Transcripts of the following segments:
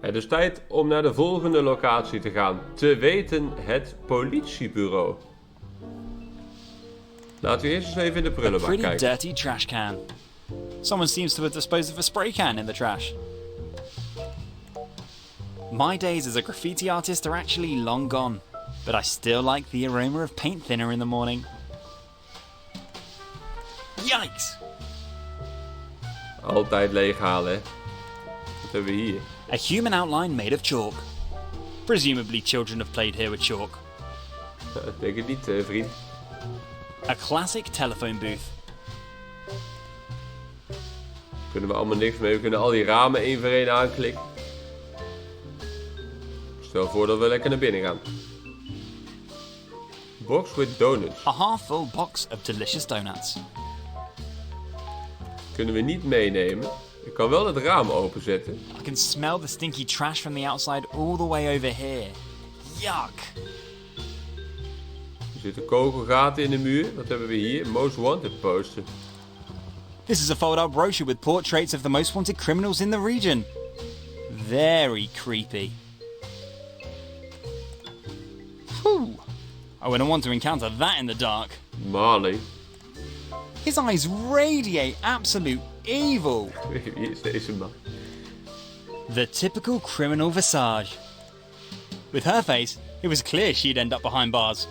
Het is tijd om naar de volgende locatie te gaan. Te weten het politiebureau. Laten we eerst eens even in de prullenbak kijken. Pretty dirty trash can. Someone seems to have disposed of a spray can in the trash. My days as a graffiti artist are actually long gone, but I still like the aroma of paint thinner in the morning. Yikes! Altijd leeghalen, hè. Wat hebben we hier? A human outline made of chalk. Presumably children have played here with chalk. Ik denk het niet, vriend. A classic telephone booth. Kunnen we allemaal niks mee. We kunnen al die ramen één voor één aanklikken. Stel voor dat we lekker naar binnen gaan. Box with donuts. A half-full box of delicious donuts. Kunnen we niet meenemen. Ik kan wel het raam openzetten. I can smell the stinky trash from the outside all the way over here. Yuck! Er zitten kogelgaten in de muur. Wat hebben we hier? Most Wanted poster. This is a fold-out brochure with portraits of the most wanted criminals in the region. Very creepy. Whew. I wouldn't want to encounter that in the dark. Marley. His eyes radiate absolute evil. Wie is deze man? The typical criminal visage. With her face, it was clear she'd end up behind bars.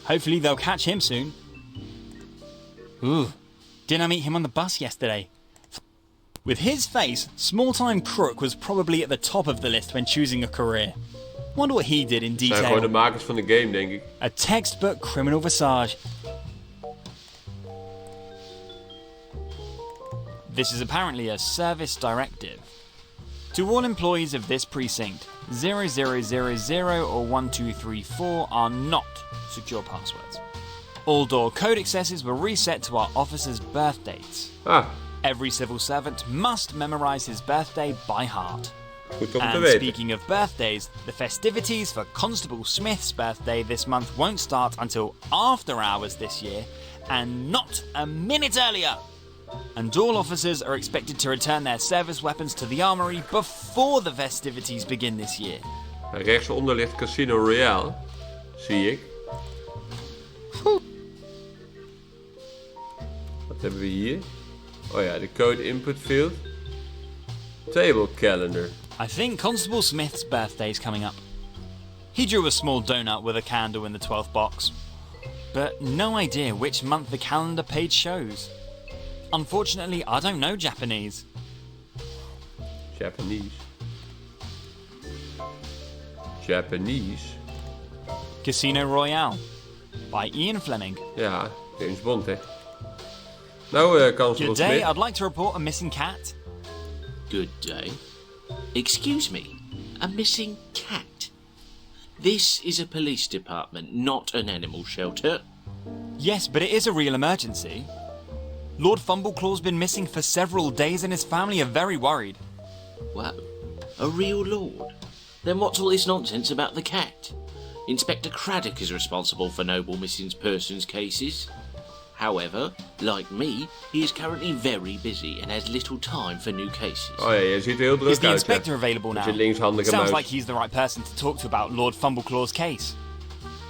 Hopefully they'll catch him soon. Ooh, didn't I meet him on the bus yesterday? With his face, small-time crook was probably at the top of the list when choosing a career. Wonder what he did in Het zijn gewoon detail. de makers van de game, denk ik. A textbook criminal visage. This is apparently a service directive. To all employees of this precinct, 0000 or 1234 are not secure passwords. All door code accesses were reset to our officers' birth dates. Ah, Every civil servant must memorize his birthday by heart. goed om te And weten. speaking of birthdays, the festivities for Constable Smith's birthday this month won't start until after hours this year, and not a minute earlier. And all officers are expected to return their service weapons to the armory before the festivities begin this year. Rechtsonder ligt Casino Royale. Zie ik. Wat hebben we hier? Oh ja, de code input field. Table calendar. I think Constable Smith's birthday is coming up. He drew a small donut with a candle in the 12th box, but no idea which month the calendar page shows. Unfortunately, I don't know Japanese. Japanese? Casino Royale by Ian Fleming. Ja, James Bond, hè. Nou, Constable Good day, Smith. I'd like to report a missing cat. Good day. Excuse me, a missing cat? This is a police department, not an animal shelter. Yes, but it is a real emergency. Lord Fumbleclaw's been missing for several days and his family are very worried. Whoa, a real lord? Then what's all this nonsense about the cat? Inspector Craddock is responsible for noble missing persons cases. However, like me, he is currently very busy and has little time for new cases. Oh ja, je ziet er heel druk Is the uit, inspector ja. available Met now? je linkshandige Sounds muis. like he's the right person to talk to about Lord Fumbleclaw's case.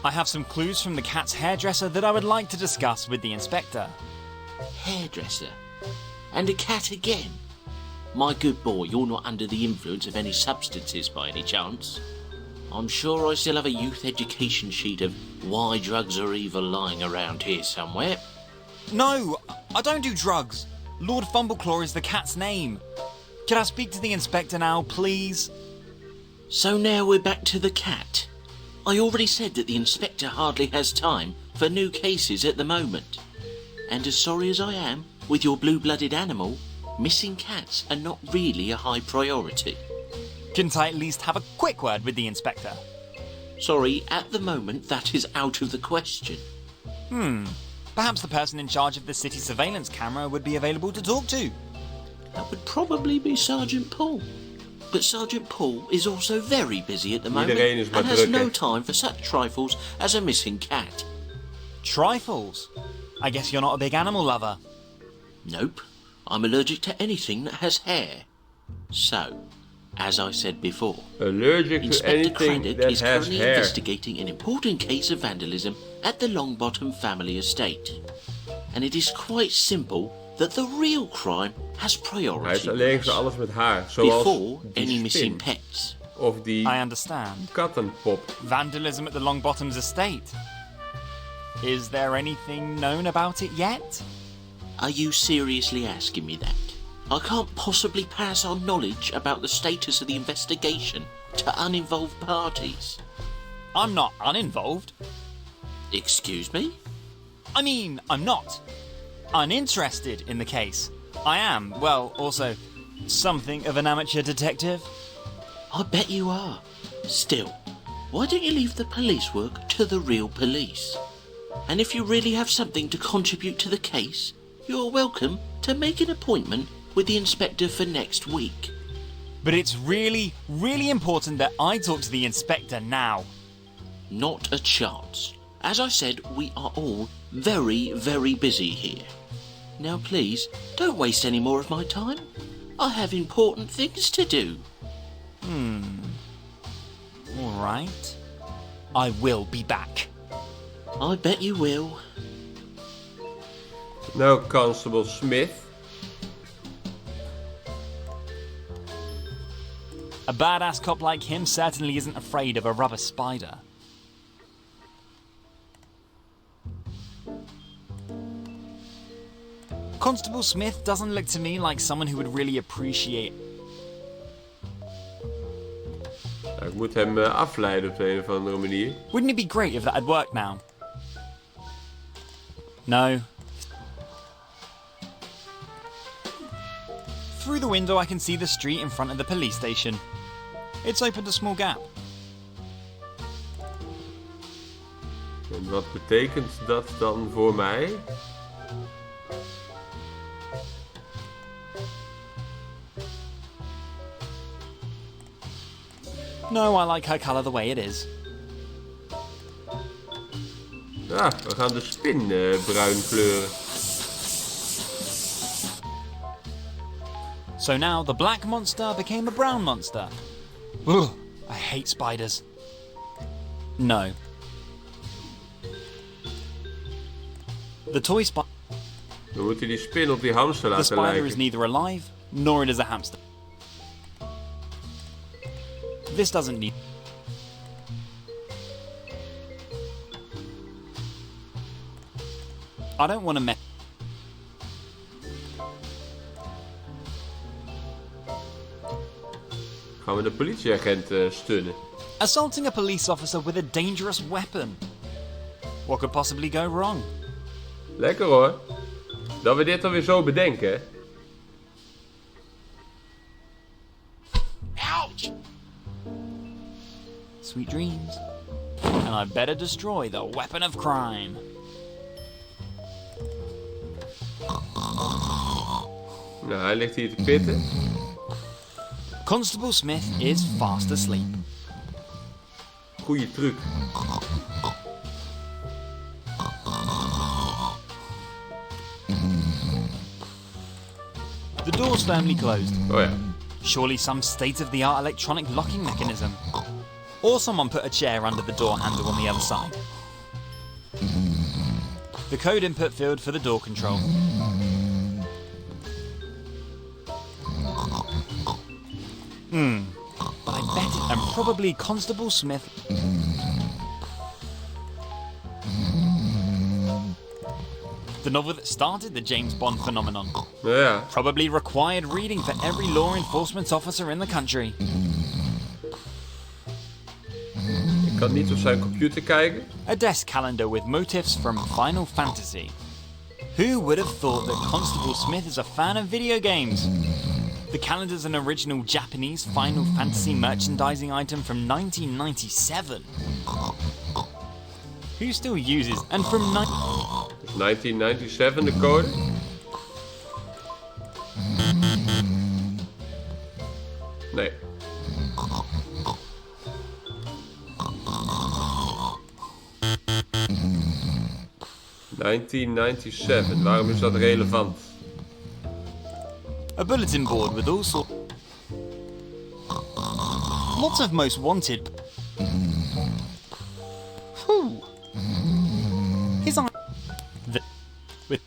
I have some clues from the cat's hairdresser that I would like to discuss with the inspector. Hairdresser? And a cat again? My good boy, you're not under the influence of any substances by any chance? I'm sure I still have a youth education sheet of why drugs are evil lying around here somewhere. No, I don't do drugs. Lord Fumbleclaw is the cat's name. Can I speak to the inspector now, please? So now we're back to the cat. I already said that the inspector hardly has time for new cases at the moment. And as sorry as I am, with your blue-blooded animal, missing cats are not really a high priority. Can't I at least have a quick word with the inspector? Sorry, at the moment that is out of the question. Perhaps the person in charge of the city surveillance camera would be available to talk to. That would probably be Sergeant Paul. But Sergeant Paul is also very busy at the moment Iedereen is maar and has druk, no hè? time for such trifles as a missing cat. Trifles? I guess you're not a big animal lover. Nope, I'm allergic to anything that has hair. So, As I said before, Allergic to Inspector anything Craddock that is has currently hair. investigating an important case of vandalism at the Longbottom family estate. And it is quite simple that the real crime has Hij priority is allergisch voor alles met haar. Zoals before any die missing spin. pets. Of die I understand. kattenpop. Vandalism at the Longbottoms estate. Is there anything known about it yet? Are you seriously asking me that? I can't possibly pass on knowledge about the status of the investigation to uninvolved parties. I'm not uninvolved. Excuse me? I mean, I'm not uninterested in the case. I am, well, also something of an amateur detective. I bet you are. Still, why don't you leave the police work to the real police? And if you really have something to contribute to the case, you're welcome to make an appointment with the inspector for next week. But it's really, really important that I talk to the inspector now. Not a chance. As I said, we are all very, very busy here. Now please, don't waste any more of my time. I have important things to do. All right. I will be back. I bet you will. Nou, Constable Smith. A badass cop like him certainly isn't afraid of a rubber spider. Constable Smith doesn't look to me like someone who would really appreciate. Nou, ik moet hem afleiden op de een of andere manier. Wouldn't it be great if that had worked now? No. Through the window I can see the street in front of the police station. It's opened a small gap. En wat betekent dat dan voor mij? No, I like her colour the way it is. Ja, we gaan de spin bruin kleuren. So now the black monster became a brown monster. Ugh, I hate spiders. No. The toy spider. We moeten die spin op die hamster The laten spider lijken. is neither alive nor it is a hamster. This doesn't need. I don't want to mess. Gaan we de politieagent stunnen. Assaulting a police officer with a dangerous weapon. What could possibly go wrong? Lekker hoor. Dat we dit dan weer zo bedenken. Hè? Ouch! Sweet dreams. And I better destroy the weapon of crime. Nou, hij ligt hier te pitten. Constable Smith is fast asleep. Goeie truc. The door's firmly closed. Oh ja. Surely some state-of-the-art electronic locking mechanism. Or someone put a chair under the door handle on the other side. The code input field for the door control. But I bet it, and probably Constable Smith. The novel that started the James Bond phenomenon. Nou ja. Probably required reading for every law enforcement officer in the country. Ik kan niet op zijn computer kijken. A desk calendar with motifs from Final Fantasy. Who would have thought that Constable Smith is a fan of video games? The calendar's an original Japanese Final Fantasy merchandising item from 1997. Who still uses and from 1997 de code. Nee. ...1997. Waarom is dat relevant? a bulletin board with all sorts. Lots of most wanted. Whew. His eye. With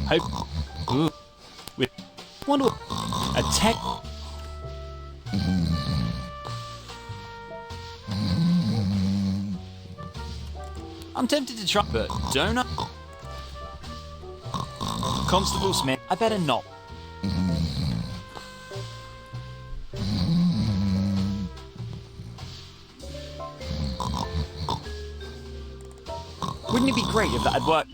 hope. Ooh. With wonder. A tech. I'm tempted to try, but don't I? Constable Smith, I better not. Wouldn't it be great if that had worked?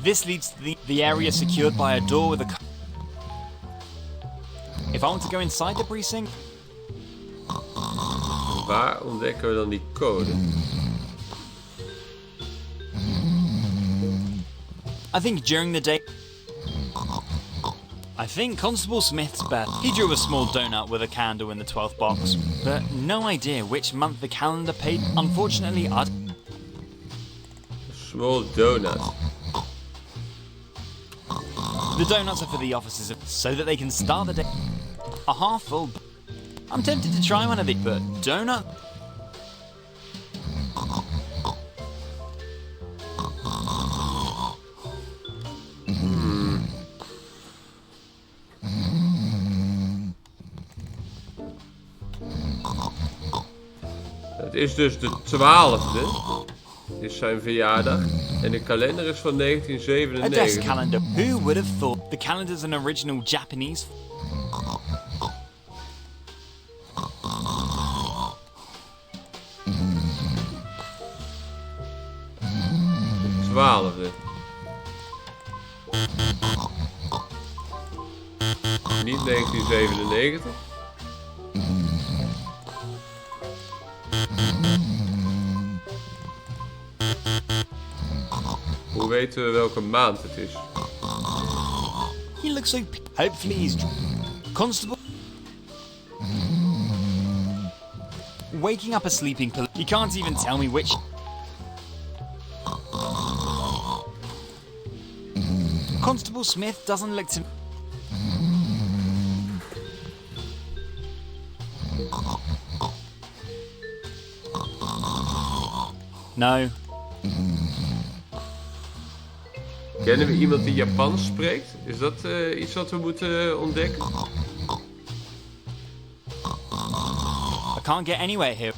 This leads to the area secured by a door with a... If I want to go inside the precinct... Waar ontdekken we dan die code? I think during the day... I think Constable Smith's best. He drew a small donut with a candle in the 12th box, but no idea which month the calendar paid. Unfortunately, I'd... Small donut. The donuts are for the officers so that they can start the day. A half full... I'm tempted to try one of these, but donut... Het is dus de 12e. Het is zijn verjaardag. En de kalender is van A 1997. desk calendar. Who would have thought the calendar's an original Japanese... 12e. Niet 1997. Hoe weten we welke maand het is? He looks so... Hopefully he's... Constable... Waking up a sleeping police... He can't even tell me which... Constable Smith doesn't look to... No. Kennen we iemand die Japans spreekt? Is dat iets wat we moeten ontdekken? I can't get anywhere here.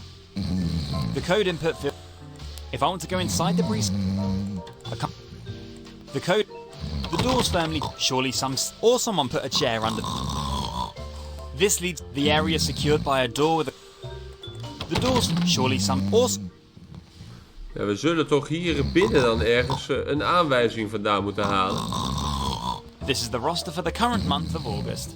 The code input field... If I want to go inside the precinct... I can't... The code... The door's firmly... Surely or someone put a chair under... This leads... The area secured by a door with a... The door's... Surely or... Ja, we zullen toch hier binnen dan ergens een aanwijzing vandaan moeten halen. This is the roster for the current month of August.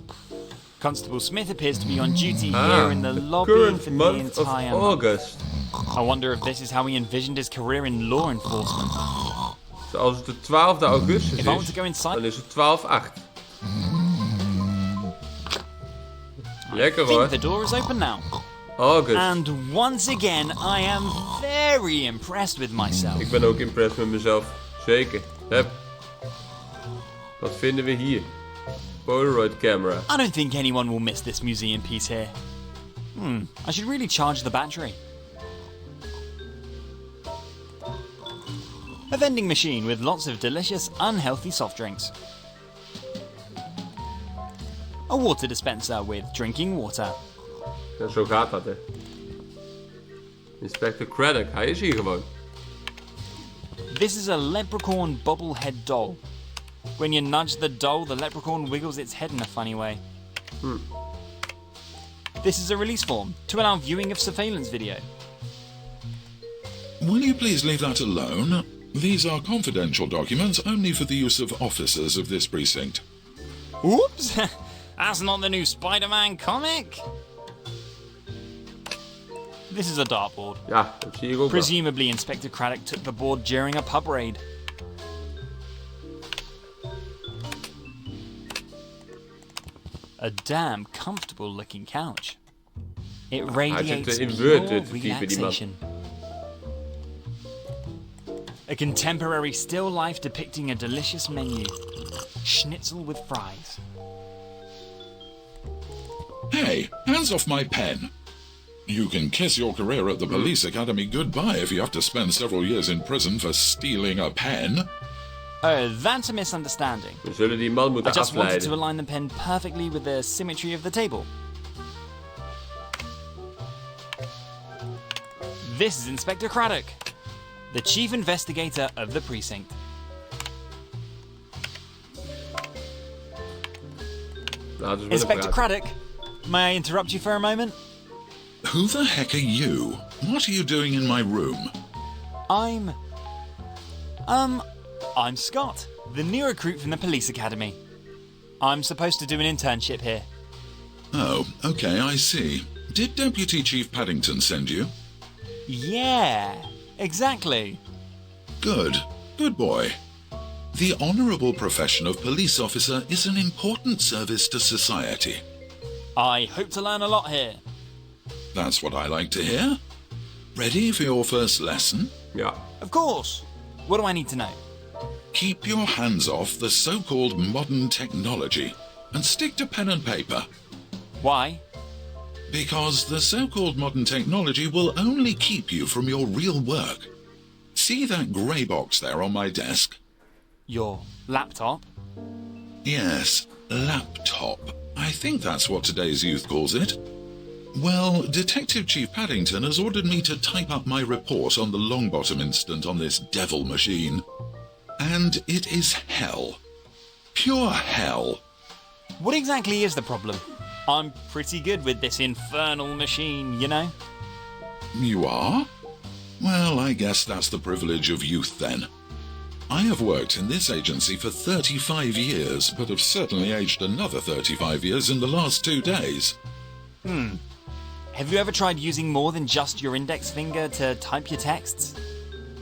Constable Smith appears to be on duty here in the lobby current for the month of entire August. month. I wonder if this is how he envisioned his career in law enforcement. Dus als het de 12e augustus If I want is, to go inside... dan is het 12/8. Lekker I think hoor. the door is open now. August. And once again, I am very impressed with myself. Ik ben ook impressed met mezelf. Zeker. Hup. Wat vinden we hier? Polaroid camera. I don't think anyone will miss this museum piece here. I should really charge the battery. A vending machine with lots of delicious, unhealthy soft drinks. A water dispenser with drinking water. Ja, zo gaat dat, hè. Inspector Craddock, hij is hier gewoon. This is a leprechaun bobblehead doll. When you nudge the doll, the leprechaun wiggles its head in a funny way. This is a release form to allow viewing of surveillance video. Will you please leave that alone? These are confidential documents only for the use of officers of this precinct. Oops! That's not the new Spider-Man comic! This is a dartboard. Ja, dat zie ik ook wel. Presumably Inspector Craddock took the board during a pub raid. A damn comfortable looking couch. It radiates pure relaxation. A contemporary still life depicting a delicious menu. Schnitzel with fries. Hey, hands off my pen. You can kiss your career at the police academy goodbye if you have to spend several years in prison for stealing a pen. Oh, that's a misunderstanding. We zullen die man I moeten just wanted to afleiden. align the pen perfectly with the symmetry of the table. This is Inspector Craddock, the chief investigator of the precinct. Laten we willen Inspector praten. Craddock, may I interrupt you for a moment? Who the heck are you? What are you doing in my room? I'm Scott, the new recruit from the police academy. I'm supposed to do an internship here. Oh, okay, I see. Did Deputy Chief Paddington send you? Yeah, exactly. Good. Good boy. The honourable profession of police officer is an important service to society. I hope to learn a lot here. That's what I like to hear. Ready for your first lesson? Ja. Of course. What do I need to know? Keep your hands off the so-called modern technology and stick to pen and paper. Why? Because the so-called modern technology will only keep you from your real work. See that grey box there on my desk? Your laptop? Yes, laptop. I think that's what today's youth calls it. Well, Detective Chief Paddington has ordered me to type up my report on the Longbottom incident on this devil machine. And it is hell. Pure hell. What exactly is the problem? I'm pretty good with this infernal machine, you know? You are? Well, I guess that's the privilege of youth then. I have worked in this agency for 35 years, but have certainly aged another 35 years in the last 2 days. Have you ever tried using more than just your index finger to type your texts?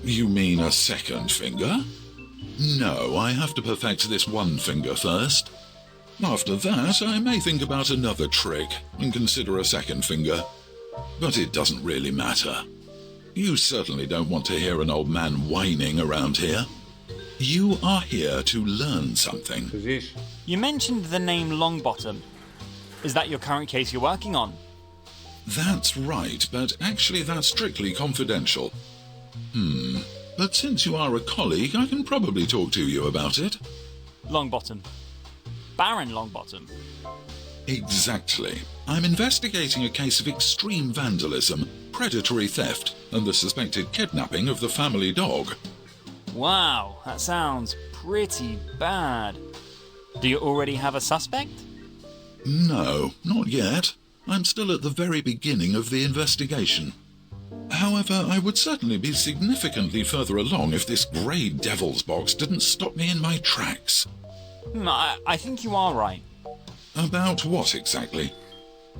You mean a second finger? No, I have to perfect this one finger first. After that, I may think about another trick and consider a second finger. But it doesn't really matter. You certainly don't want to hear an old man whining around here. You are here to learn something. Precies. You mentioned the name Longbottom. Is that your current case you're working on? That's right, but actually that's strictly confidential. But since you are a colleague, I can probably talk to you about it. Longbottom. Baron Longbottom. Exactly. I'm investigating a case of extreme vandalism, predatory theft, and the suspected kidnapping of the family dog. Wow, that sounds pretty bad. Do you already have a suspect? No, not yet. I'm still at the very beginning of the investigation. However, I would certainly be significantly further along if this grey devil's box didn't stop me in my tracks. I think you are right. About what exactly?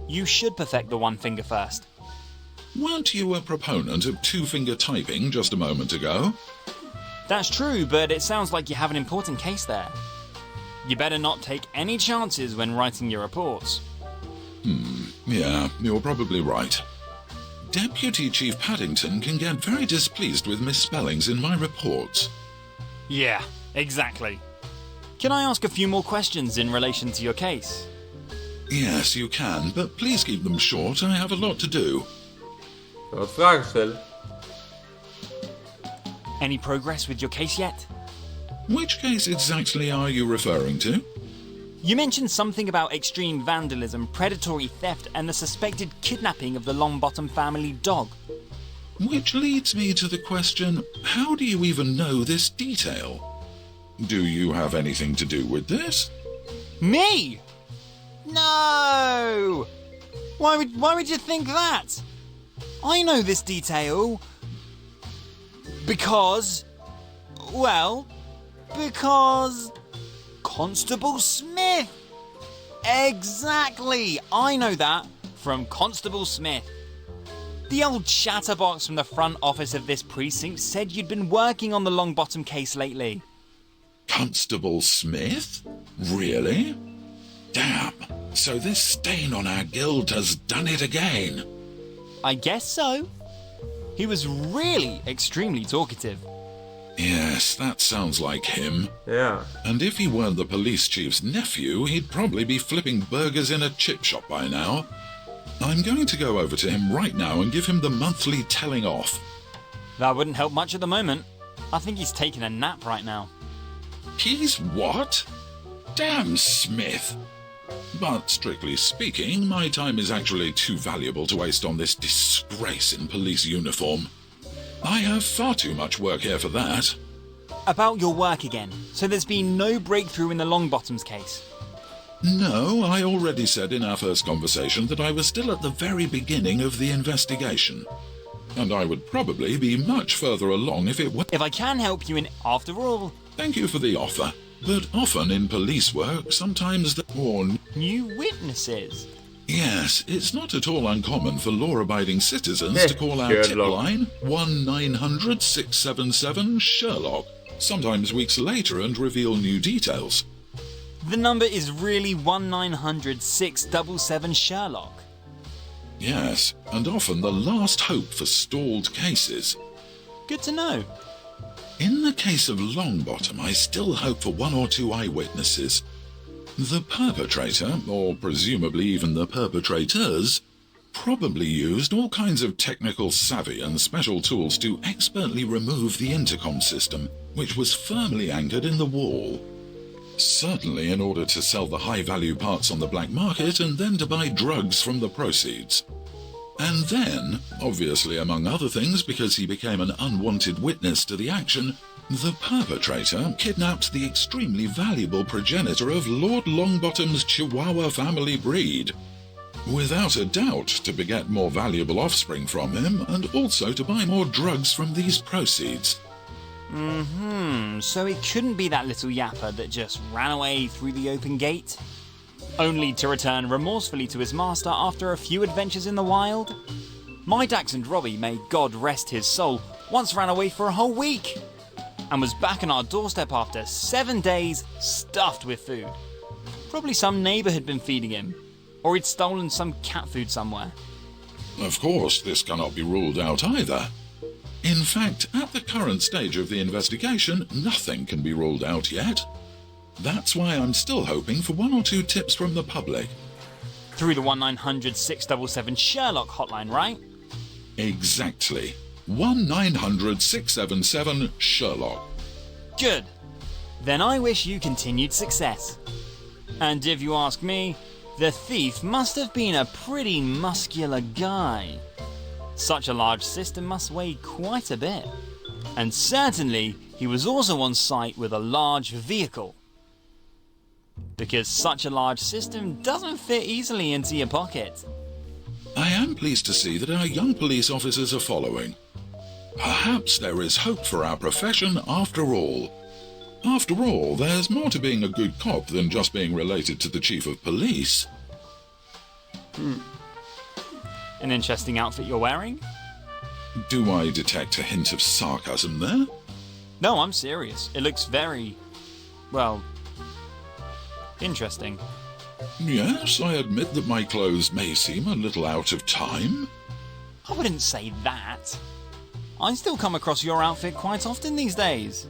You should perfect the one finger first. Weren't you a proponent of two-finger typing just a moment ago? That's true, but it sounds like you have an important case there. You better not take any chances when writing your reports. Yeah, you're probably right. Deputy Chief Paddington can get very displeased with misspellings in my reports. Yeah, exactly. Can I ask a few more questions in relation to your case? Yes, you can, but please keep them short. I have a lot to do. Wat vragen stellen? Any progress with your case yet? Which case exactly are you referring to? You mentioned something about extreme vandalism, predatory theft, and the suspected kidnapping of the Longbottom family dog. Which leads me to the question, how do you even know this detail? Do you have anything to do with this? Me? No! Why would you think that? I know this detail because Constable Smith! Exactly! I know that from Constable Smith. The old chatterbox from the front office of this precinct said you'd been working on the Longbottom case lately. Constable Smith? Really? Damn, so this stain on our guild has done it again. I guess so. He was really extremely talkative. Yes, that sounds like him. Ja. And if he weren't the police chief's nephew, he'd probably be flipping burgers in a chip shop by now. I'm going to go over to him right now and give him the monthly telling off. That wouldn't help much at the moment. I think he's taking a nap right now. He's what? Damn Smith. But strictly speaking, my time is actually too valuable to waste on this disgrace in police uniform. I have far too much work here for that. About your work again. So there's been no breakthrough in the Longbottoms case. No, I already said in our first conversation that I was still at the very beginning of the investigation. And I would probably be much further along if it were... If I can help you in, after all, Thank you for the offer. But often in police work, sometimes the... new witnesses. Yes, it's not at all uncommon for law-abiding citizens to call our tip Sherlock. line 1-900-677 Sherlock, sometimes weeks later, and reveal new details. The number is really 1-900-677 Sherlock. Yes, and often the last hope for stalled cases. Good to know. In the case of Longbottom, I still hope for one or two eyewitnesses. The perpetrator, or presumably even the perpetrators, probably used all kinds of technical savvy and special tools to expertly remove the intercom system, which was firmly anchored in the wall. Certainly in order to sell the high-value parts on the black market and then to buy drugs from the proceeds. And then, obviously among other things because he became an unwanted witness to the action, the perpetrator kidnapped the extremely valuable progenitor of Lord Longbottom's Chihuahua family breed. Without a doubt to beget more valuable offspring from him and also to buy more drugs from these proceeds. So it couldn't be that little yapper that just ran away through the open gate? Only to return remorsefully to his master after a few adventures in the wild? My dachshund Robbie, may God rest his soul, once ran away for a whole week and was back on our doorstep after 7 days stuffed with food. Probably some neighbour had been feeding him, or he'd stolen some cat food somewhere. Of course, this cannot be ruled out either. In fact, at the current stage of the investigation, nothing can be ruled out yet. That's why I'm still hoping for one or two tips from the public. Through the 1-900-677 Sherlock hotline, right? Exactly. 1-900-677 Sherlock. Good. Then I wish you continued success. And if you ask me, the thief must have been a pretty muscular guy. Such a large system must weigh quite a bit. And certainly, he was also on site with a large vehicle. Because such a large system doesn't fit easily into your pocket. I am pleased to see that our young police officers are following. Perhaps there is hope for our profession after all. After all, there's more to being a good cop than just being related to the chief of police. An interesting outfit you're wearing? Do I detect a hint of sarcasm there? No, I'm serious. It looks very, well, interesting. Yes, I admit that my clothes may seem a little out of time. I wouldn't say that. I still come across your outfit quite often these days.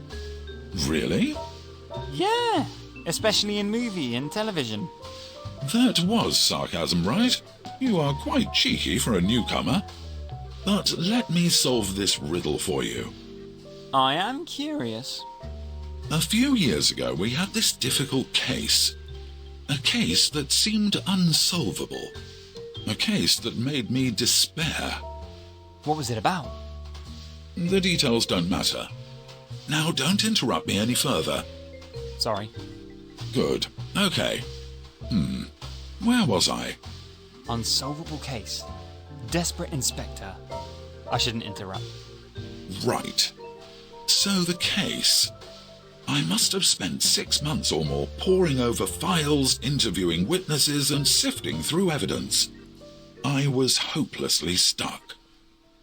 Really? Yeah, especially in movie and television. That was sarcasm, right? You are quite cheeky for a newcomer. But let me solve this riddle for you. I am curious. A few years ago, we had this difficult case. A case that seemed unsolvable. A case that made me despair. What was it about? The details don't matter. Now, don't interrupt me any further. Sorry. Good. Okay. Where was I? Unsolvable case. Desperate inspector. I shouldn't interrupt. Right. So the case. I must have spent 6 months or more poring over files, interviewing witnesses, and sifting through evidence. I was hopelessly stuck.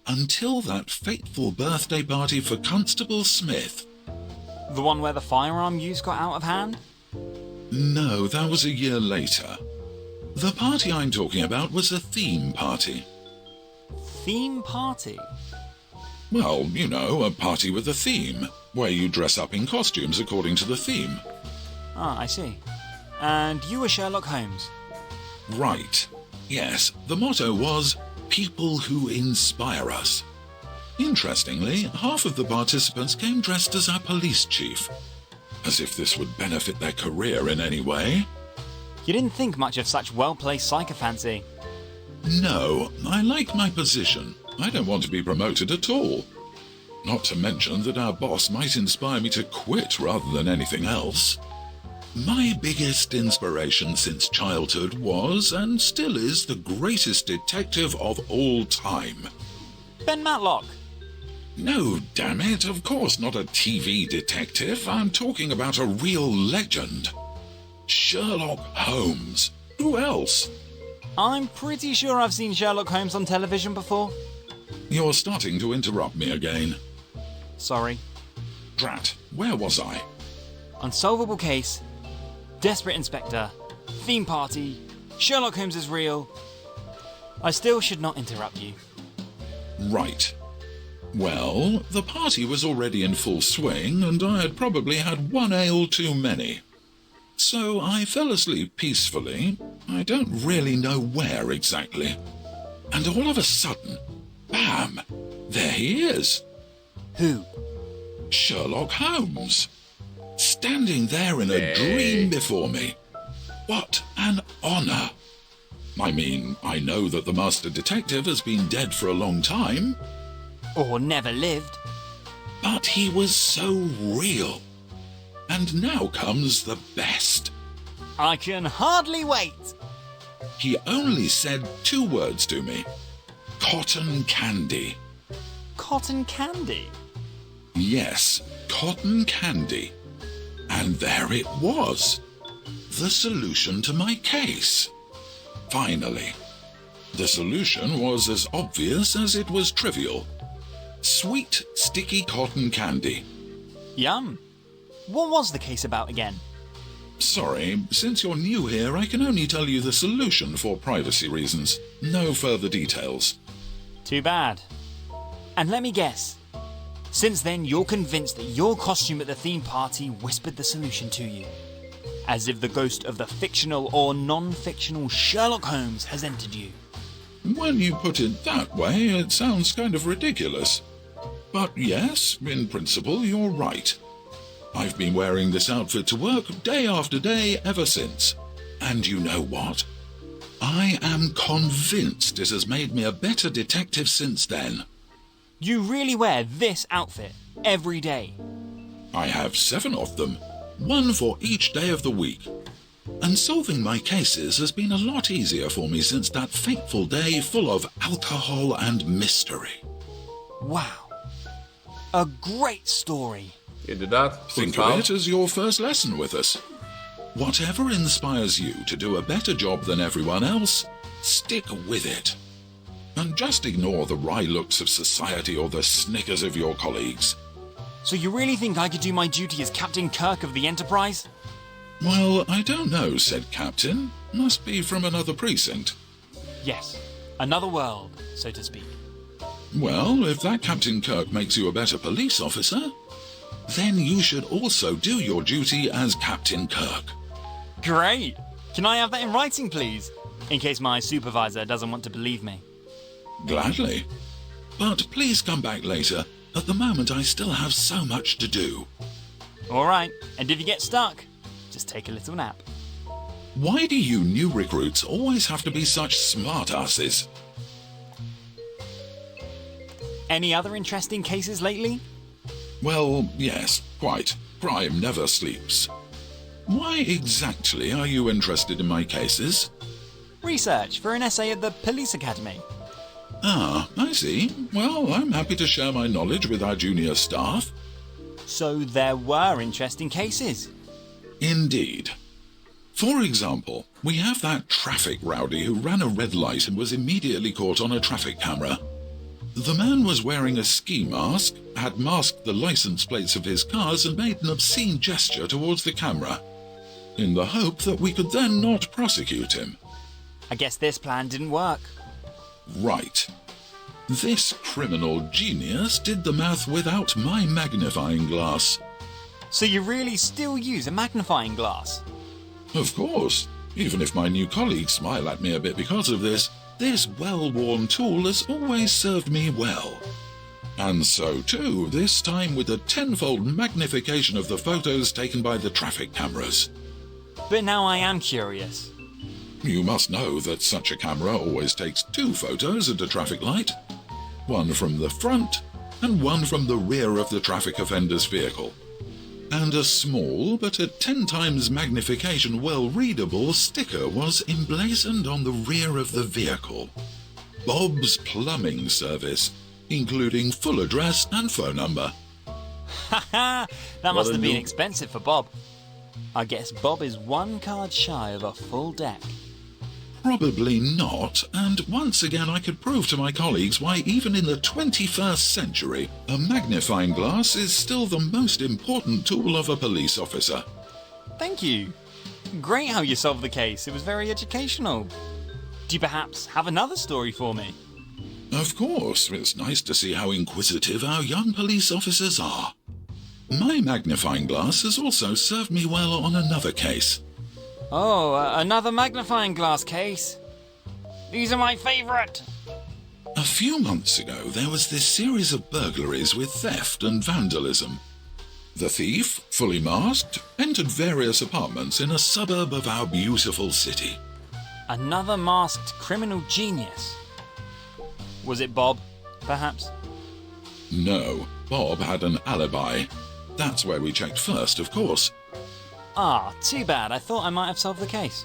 Until that fateful birthday party for Constable Smith. The one where the firearm use got out of hand? No, that was a year later. The party I'm talking about was a theme party. Theme party? Well, you know, a party with a theme, where you dress up in costumes according to the theme. Ah, I see. And you were Sherlock Holmes? Right. Yes, the motto was, people who inspire us. Interestingly, half of the participants came dressed as our police chief, as if this would benefit their career in any way. You didn't think much of such well-placed sycophancy. No, I like my position. I don't want to be promoted at all. Not to mention that our boss might inspire me to quit rather than anything else. My biggest inspiration since childhood was, and still is, the greatest detective of all time. Ben Matlock! No, damn it, of course not a TV detective. I'm talking about a real legend. Sherlock Holmes. Who else? I'm pretty sure I've seen Sherlock Holmes on television before. You're starting to interrupt me again. Sorry. Drat, where was I? Unsolvable case, desperate inspector, theme party, Sherlock Holmes is real. I still should not interrupt you. Right. Well, the party was already in full swing, and I had probably had one ale too many. So I fell asleep peacefully. I don't really know where exactly. And all of a sudden, bam! There he is. Who? Sherlock Holmes. Standing there in a dream before me. What an honor. I mean, I know that the master detective has been dead for a long time. Or never lived. But he was so real. And now comes the best. I can hardly wait. He only said 2 words to me. Cotton candy. Cotton candy? Yes, cotton candy. And there it was. The solution to my case. Finally. The solution was as obvious as it was trivial. Sweet, sticky cotton candy. Yum. What was the case about again? Sorry, since you're new here, I can only tell you the solution for privacy reasons. No further details. Too bad. And let me guess. Since then, you're convinced that your costume at the theme party whispered the solution to you. As if the ghost of the fictional or non-fictional Sherlock Holmes has entered you. When you put it that way, it sounds kind of ridiculous. But yes, in principle, you're right. I've been wearing this outfit to work day after day ever since. And you know what? I am convinced it has made me a better detective since then. You really wear this outfit every day? I have 7 of them, 1 for each day of the week. And solving my cases has been a lot easier for me since that fateful day full of alcohol and mystery. Wow. A great story. Inderdaad. Think goed verhaal. of it as your first lesson with us. Whatever inspires you to do a better job than everyone else, stick with it. And just ignore the wry looks of society or the snickers of your colleagues. So you really think I could do my duty as Captain Kirk of the Enterprise? Well, I don't know, said Captain. Must be from another precinct. Yes. Another world, so to speak. Well, if that Captain Kirk makes you a better police officer, then you should also do your duty as Captain Kirk. Great! Can I have that in writing, please? In case my supervisor doesn't want to believe me. Gladly. But please come back later. At the moment, I still have so much to do. Alright, and if you get stuck, just take a little nap. Why do you new recruits always have to be such smartasses? Any other interesting cases lately? Well, yes, quite. Crime never sleeps. Why exactly are you interested in my cases? Research for an essay at the Police Academy. Ah, I see. Well, I'm happy to share my knowledge with our junior staff. So there were interesting cases. Indeed. For example, we have that traffic rowdy who ran a red light and was immediately caught on a traffic camera. The man was wearing a ski mask, had masked the license plates of his cars and made an obscene gesture towards the camera, in the hope that we could then not prosecute him. I guess this plan didn't work. Right. This criminal genius did the math without my magnifying glass. So you really still use a magnifying glass? Of course, even if my new colleagues smile at me a bit because of this well-worn tool has always served me well. And so too, this time with a tenfold magnification of the photos taken by the traffic cameras. But now I am curious. You must know that such a camera always takes 2 photos at a traffic light. One from the front and one from the rear of the traffic offender's vehicle. And a small, but at 10 times magnification well-readable sticker was emblazoned on the rear of the vehicle. Bob's Plumbing Service, including full address and phone number. Haha, that must have been expensive for Bob. I guess Bob is 1 card shy of a full deck. Probably not, and once again I could prove to my colleagues why even in the 21st century, a magnifying glass is still the most important tool of a police officer. Thank you. Great how you solved the case. It was very educational. Do you perhaps have another story for me? Of course, it's nice to see how inquisitive our young police officers are. My magnifying glass has also served me well on another case. Oh, another magnifying glass case. These are my favourite. A few months ago, there was this series of burglaries with theft and vandalism. The thief, fully masked, entered various apartments in a suburb of our beautiful city. Another masked criminal genius. Was it Bob, perhaps? No, Bob had an alibi. That's where we checked first, of course. Ah, too bad. I thought I might have solved the case.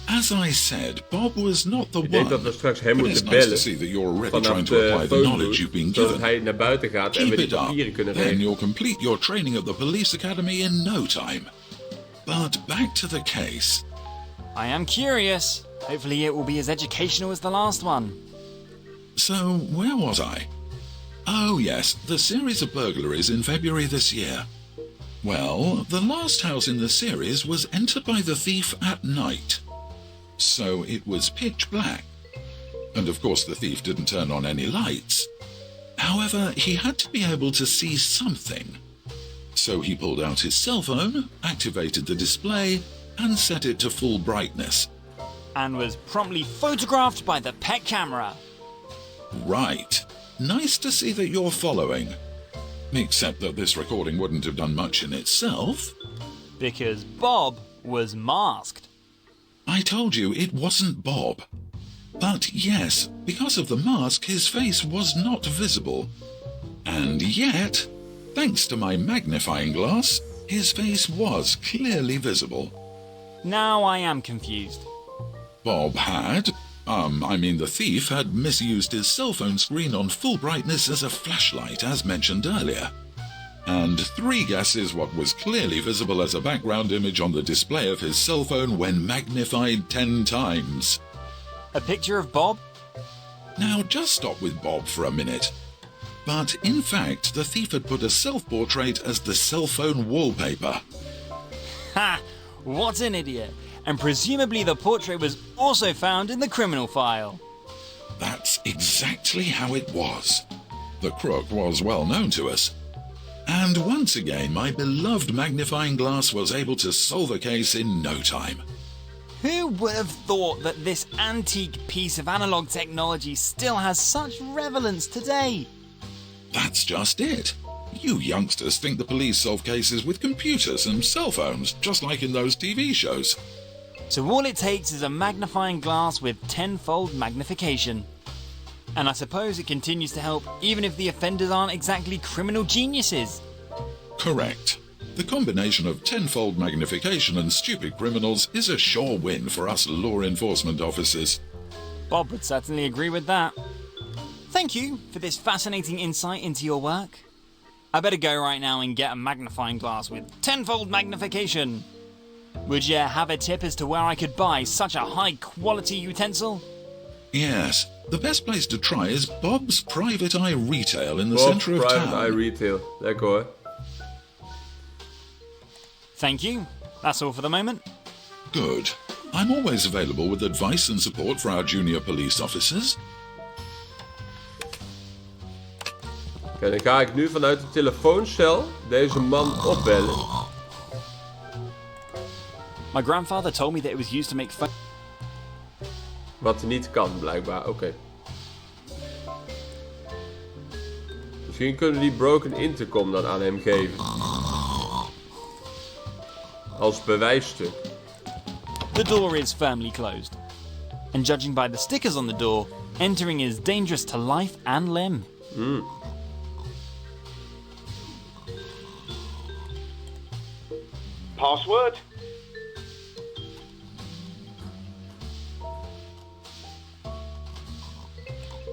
As I said, Bob was not the Ik denk dat one. we straks hem But it's moeten nice to bellen see that you're already vanaf trying to apply de the knowledge you've phonebooth, been zodat given. hij naar buiten gaat en we Keep die it up, papieren kunnen then regelen. you'll complete your training at the police academy in no time. But back to the case. I am curious. Hopefully it will be as educational as the last one. So, where was I? Oh yes, the series of burglaries in February this year. Well, the last house in the series was entered by the thief at night. So it was pitch black. And of course the thief didn't turn on any lights. However, he had to be able to see something. So he pulled out his cell phone, activated the display, and set it to full brightness. And was promptly photographed by the pet camera. Right. Nice to see that you're following. Except that this recording wouldn't have done much in itself. Because Bob was masked. I told you it wasn't Bob. But yes, because of the mask, his face was not visible. And yet, thanks to my magnifying glass, his face was clearly visible. Now I am confused. Bob had, the thief had misused his cell phone screen on full brightness as a flashlight, as mentioned earlier. And 3 guesses what was clearly visible as a background image on the display of his cell phone when magnified 10 times. A picture of Bob? Now just stop with Bob for a minute. But in fact, the thief had put a self-portrait as the cell phone wallpaper. Ha! What an idiot. And presumably the portrait was also found in the criminal file. That's exactly how it was. The crook was well known to us. And once again, my beloved magnifying glass was able to solve a case in no time. Who would have thought that this antique piece of analog technology still has such relevance today? That's just it. You youngsters think the police solve cases with computers and cell phones, just like in those TV shows. So all it takes is a magnifying glass with 10-fold magnification. And I suppose it continues to help even if the offenders aren't exactly criminal geniuses. Correct. The combination of 10-fold magnification and stupid criminals is a sure win for us law enforcement officers. Bob would certainly agree with that. Thank you for this fascinating insight into your work. I better go right now and get a magnifying glass with 10-fold magnification. Would you have a tip as to where I could buy such a high-quality utensil? Yes, the best place to try is Bob's Private Eye Retail in the Bob's centre of Private town. Eye Retail. Lekker hoor. Thank you. That's all for the moment. Good. I'm always available with advice and support for our junior police officers. Oké, dan ga ik nu vanuit de telefooncel deze man opbellen. My grandfather told me that it was used to make phone. Wat niet kan, blijkbaar. Oké. Misschien kunnen we die broken intercom dan aan hem geven. Als bewijsstuk. The door is firmly closed. And judging by the stickers on the door, entering is dangerous to life and limb. Password?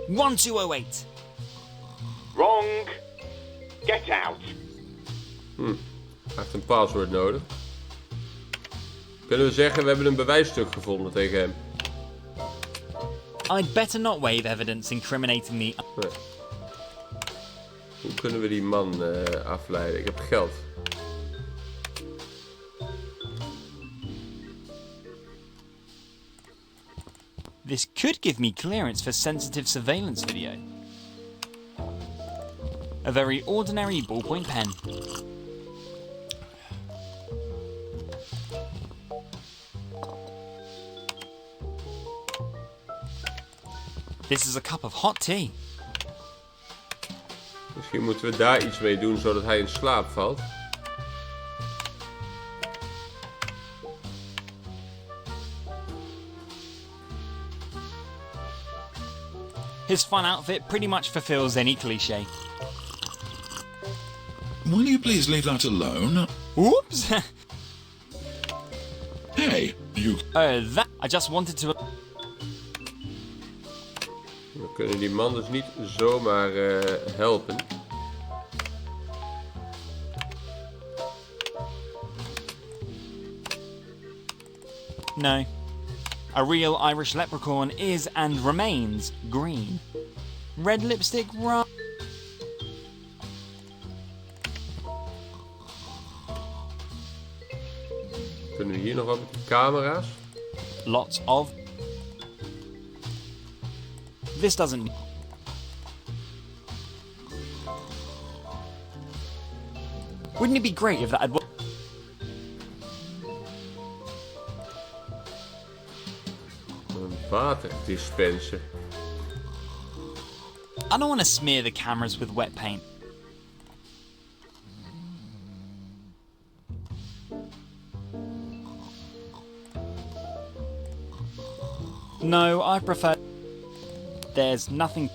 One 208. Wrong. Get out. Hij heeft een paswoord nodig. Kunnen we zeggen, we hebben een bewijsstuk gevonden tegen hem? I'd better not waive evidence incriminating me. Nee. Hoe kunnen we die man afleiden? Ik heb geld. This could give me clearance for sensitive surveillance video. A very ordinary ballpoint pen. This is a cup of hot tea. Misschien moeten we daar iets mee doen zodat hij in slaap valt. His fun outfit pretty much fulfills any cliché. Will you please leave that alone? Oops! Hey, you... That... I just wanted to... We kunnen die man dus niet zomaar helpen. No. A real Irish leprechaun is and remains green. Red lipstick Kunnen we hier nog wat met die camera's? Lots of... This doesn't... Wouldn't it be great if that had... Een waterdispenser. I don't want to smear the cameras with wet paint. No, I prefer... There's nothing...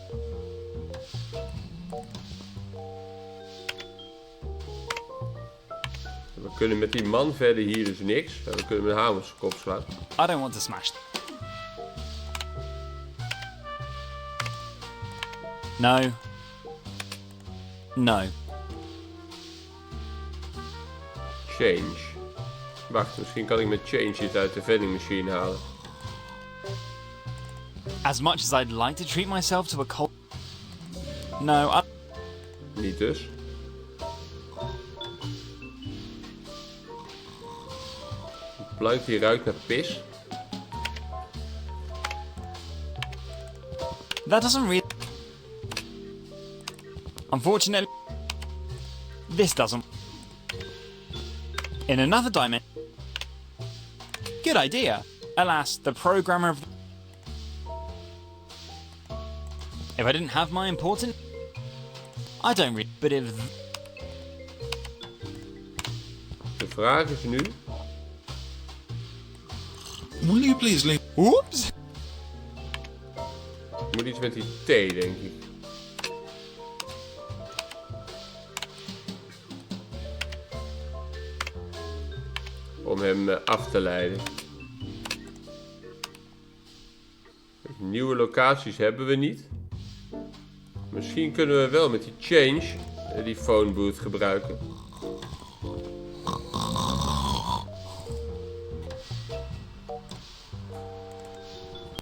We kunnen met die man verder hier dus niks. We kunnen met een hamer op zijn kop slaan. I don't want to smash... No. No. Change. Wacht, misschien kan ik met change iets uit de vending machine halen. As much as I'd like to treat myself to a cold... No, I... Niet dus. Een plank die ruikt naar pis. That doesn't really... Unfortunately... This doesn't... In another dimension... Good idea. Alas, the programmer of... If I didn't have my important... I don't really... But if... De vraag is nu... Will you please leave... Oops! Moet iets met die thee, denk ik. Om hem af te leiden. Nieuwe locaties hebben we niet. Misschien kunnen we wel met die change die phone booth gebruiken.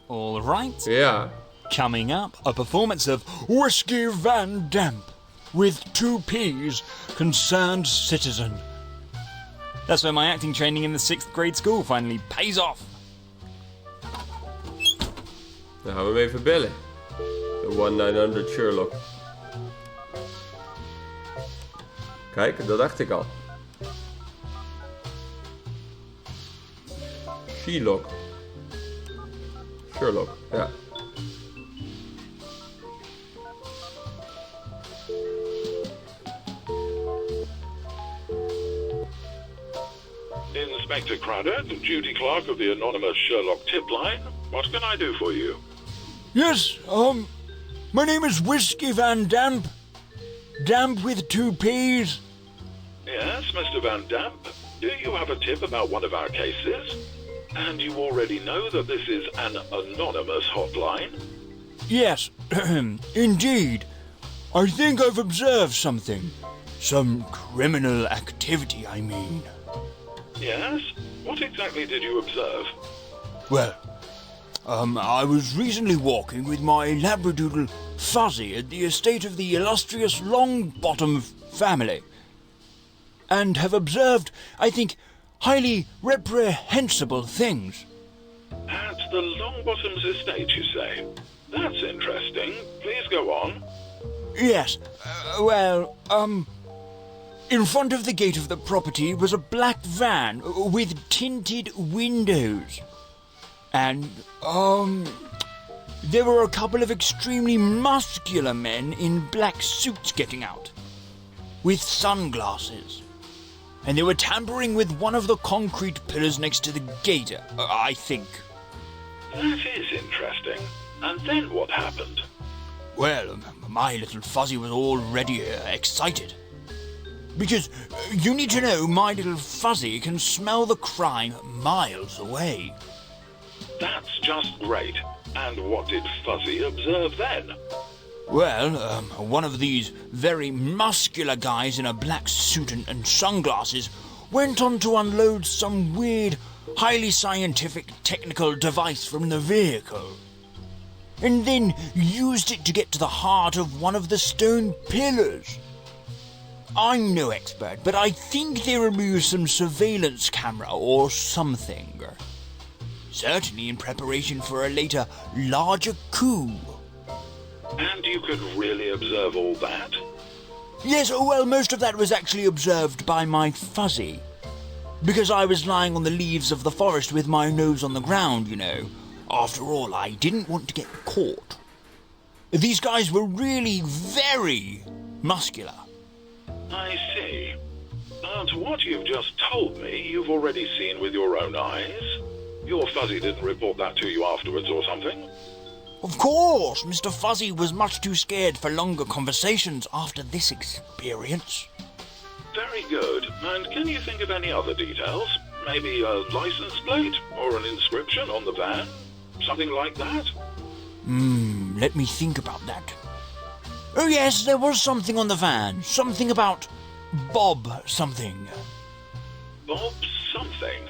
All right. Ja. Coming up, a performance of Whiskey Van Damp with 2 P's, Concerned Citizen. That's where my acting training in the 6th grade school finally pays off. Dan gaan we hem even bellen. De 1900 Sherlock. Kijk, dat dacht ik al. Sherlock. Sherlock, ja. Inspector Craddock, duty clerk of the anonymous Sherlock tip line. What can I do for you? Yes, my name is Whiskey Van Damp. Damp with 2 P's. Yes, Mr. Van Damp. Do you have a tip about one of our cases? And you already know that this is an anonymous hotline? Yes, indeed. I think I've observed something. Some criminal activity, I mean. Yes? What exactly did you observe? Well, I was recently walking with my labradoodle Fuzzy at the estate of the illustrious Longbottom family, and have observed, I think, highly reprehensible things. At the Longbottom's estate, you say? That's interesting. Please go on. Yes, in front of the gate of the property was a black van with tinted windows. And, there were a couple of extremely muscular men in black suits getting out, with sunglasses. And they were tampering with one of the concrete pillars next to the gate, I think. That is interesting. And then what happened? Well, my little Fuzzy was already excited. Because, you need to know, my little Fuzzy can smell the crime miles away. That's just great. And what did Fuzzy observe then? Well, one of these very muscular guys in a black suit and sunglasses went on to unload some weird, highly scientific technical device from the vehicle, and then used it to get to the heart of one of the stone pillars. I'm no expert, but I think they removed some surveillance camera or something. Certainly in preparation for a later, larger coup. And you could really observe all that? Yes, well, most of that was actually observed by my Fuzzy. Because I was lying on the leaves of the forest with my nose on the ground, you know. After all, I didn't want to get caught. These guys were really very muscular. I see. But what you've just told me, you've already seen with your own eyes. Your Fuzzy didn't report that to you afterwards or something? Of course, Mr. Fuzzy was much too scared for longer conversations after this experience. Very good. And can you think of any other details? Maybe a license plate or an inscription on the van? Something like that? Let me think about that. Oh yes, there was something on the van. Something about Bob something. Bob something?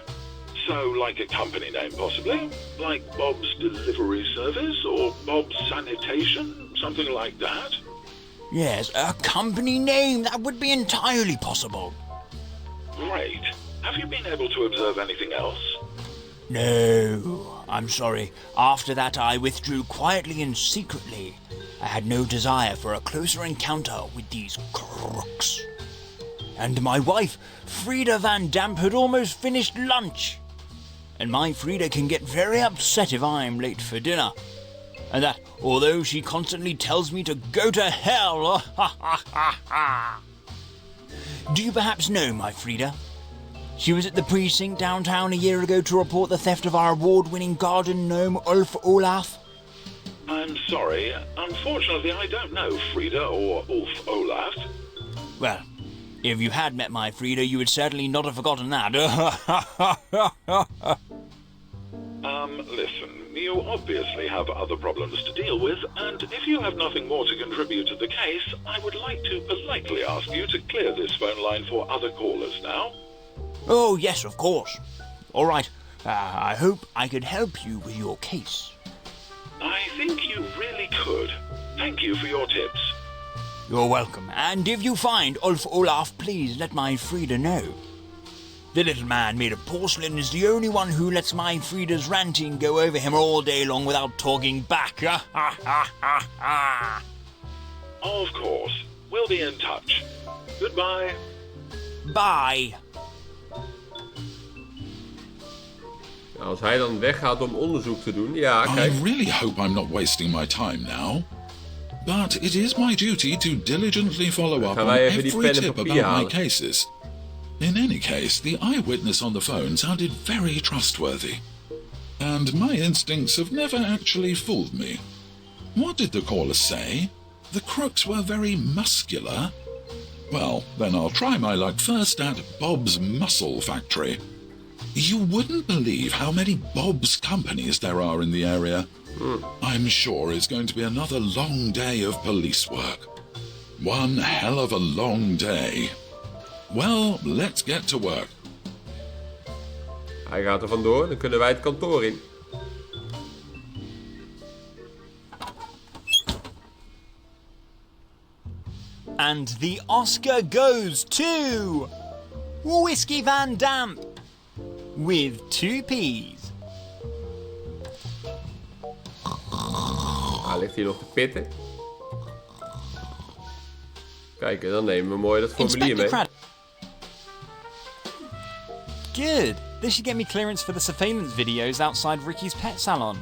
So, like a company name, possibly? Like Bob's Delivery Service or Bob's Sanitation? Something like that? Yes, a company name. That would be entirely possible. Great. Have you been able to observe anything else? No, I'm sorry. After that, I withdrew quietly and secretly. I had no desire for a closer encounter with these crooks. And my wife, Frida Van Damp, had almost finished lunch. And my Frida can get very upset if I'm late for dinner. And that, although she constantly tells me to go to hell, Do you perhaps know my Frida? She was at the precinct downtown a year ago to report the theft of our award-winning garden gnome Ulf Olaf. I'm sorry. Unfortunately, I don't know Frida or Ulf Olaf. Well, if you had met my Frida, you would certainly not have forgotten that. Listen, you obviously have other problems to deal with, and if you have nothing more to contribute to the case, I would like to politely ask you to clear this phone line for other callers now. Oh, yes, of course. All right. I hope I could help you with your case. I think you really could. Thank you for your tips. You're welcome. And if you find Ulf Olaf, please let my Frida know. The little man made of porcelain is the only one who lets my Frida's ranting go over him all day long without talking back. Of course. We'll be in touch. Goodbye. Bye. Nou, als hij dan weggaat om onderzoek te doen, ja, kijk. I really hope I'm not wasting my time now. But it is my duty to diligently follow up Gaan on wij even die every pen en tip papier about my halen. cases. In any case, the eyewitness on the phone sounded very trustworthy. And my instincts have never actually fooled me. What did the caller say? The crooks were very muscular? Well, then I'll try my luck first at Bob's Muscle Factory. You wouldn't believe how many Bob's companies there are in the area. I'm sure it's going to be another long day of police work. One hell of a long day. Well, let's get to work. Hij gaat er vandoor, dan kunnen wij het kantoor in. And the Oscar goes to Whiskey Van Damp with 2 P's. Hij ligt hier nog te pitten. Kijk, en dan nemen we mooi dat formulier mee. Good. This should get me clearance for the surveillance videos outside Ricky's pet salon.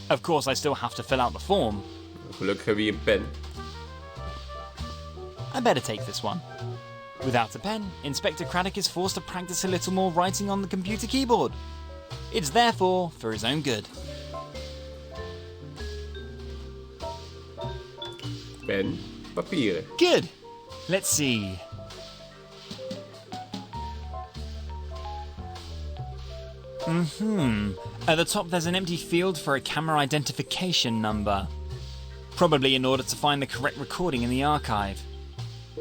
Of course, I still have to fill out the form. Gelukkig hebben we hier een pen. I better take this one. Without a pen, Inspector Craddock is forced to practice a little more writing on the computer keyboard. It's therefore for his own good. Pen, papieren. Good. Let's see. At the top there's an empty field for a camera identification number. Probably in order to find the correct recording in the archive.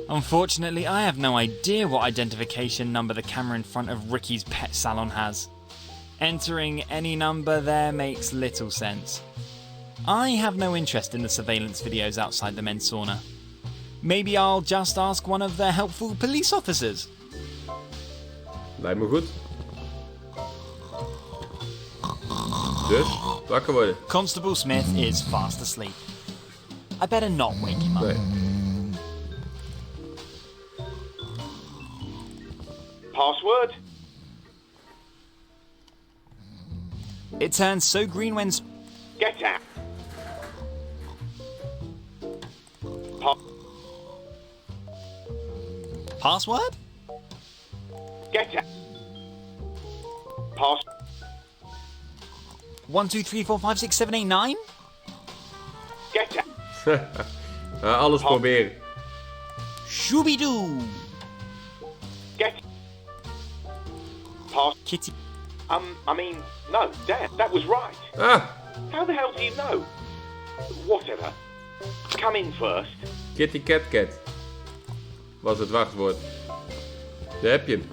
Unfortunately, I have no idea what identification number the camera in front of Ricky's pet salon has. Entering any number there makes little sense. I have no interest in the surveillance videos outside the men's sauna. Maybe I'll just ask one of the helpful police officers. Lijkt me goed. Dus, wakker worden. Constable Smith is fast asleep. I better not wake him up. Nee. Password? It turns so green when... Get out. Password? Get out. Pass. 1, 2, 3, 4, 5, 6, 7, 8, 9? Get out. Alles proberen. Shooby-doo! Get. Pass. Kitty... No, Dad, that was right. Ah, How the hell do you know? Whatever. Come in first. Kitty Cat Cat. Was het wachtwoord. Daar heb je hem.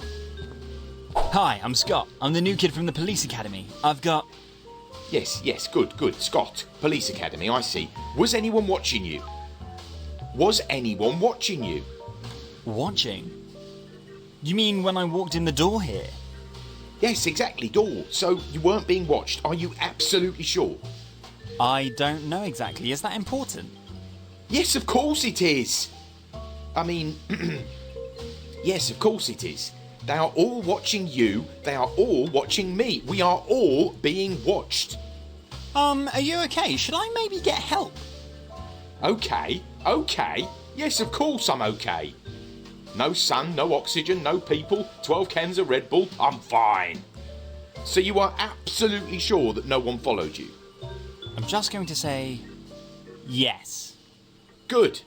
Hi, I'm Scott. I'm the new kid from the police academy. I've got... Yes, good. Scott, Police Academy, I see. Was anyone watching you? Was anyone watching you? Watching? You mean when I walked in the door here? Yes, exactly, door. So you weren't being watched. Are you absolutely sure? I don't know exactly. Is that important? Yes, of course it is. Yes, of course it is. They are all watching you. They are all watching me. We are all being watched. Are you okay? Should I maybe get help? Okay. Yes, of course I'm okay. No sun, no oxygen, no people, 12 cans of Red Bull, I'm fine. So you are absolutely sure that no one followed you? I'm just going to say... yes. Good.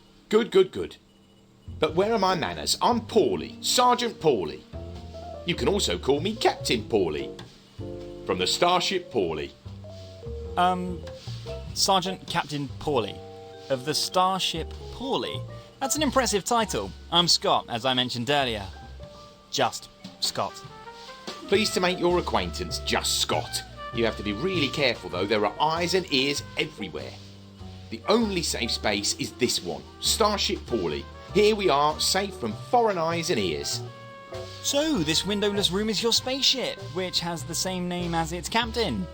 But where are my manners? I'm Paulie, Sergeant Paulie. You can also call me Captain Paulie. From the Starship Paulie. Sergeant Captain Paulie. Of the Starship Paulie. That's an impressive title. I'm Scott, as I mentioned earlier. Just Scott. Pleased to make your acquaintance, Just Scott. You have to be really careful though, there are eyes and ears everywhere. The only safe space is this one, Starship Paulie. Here we are, safe from foreign eyes and ears. So, this windowless room is your spaceship, which has the same name as its captain.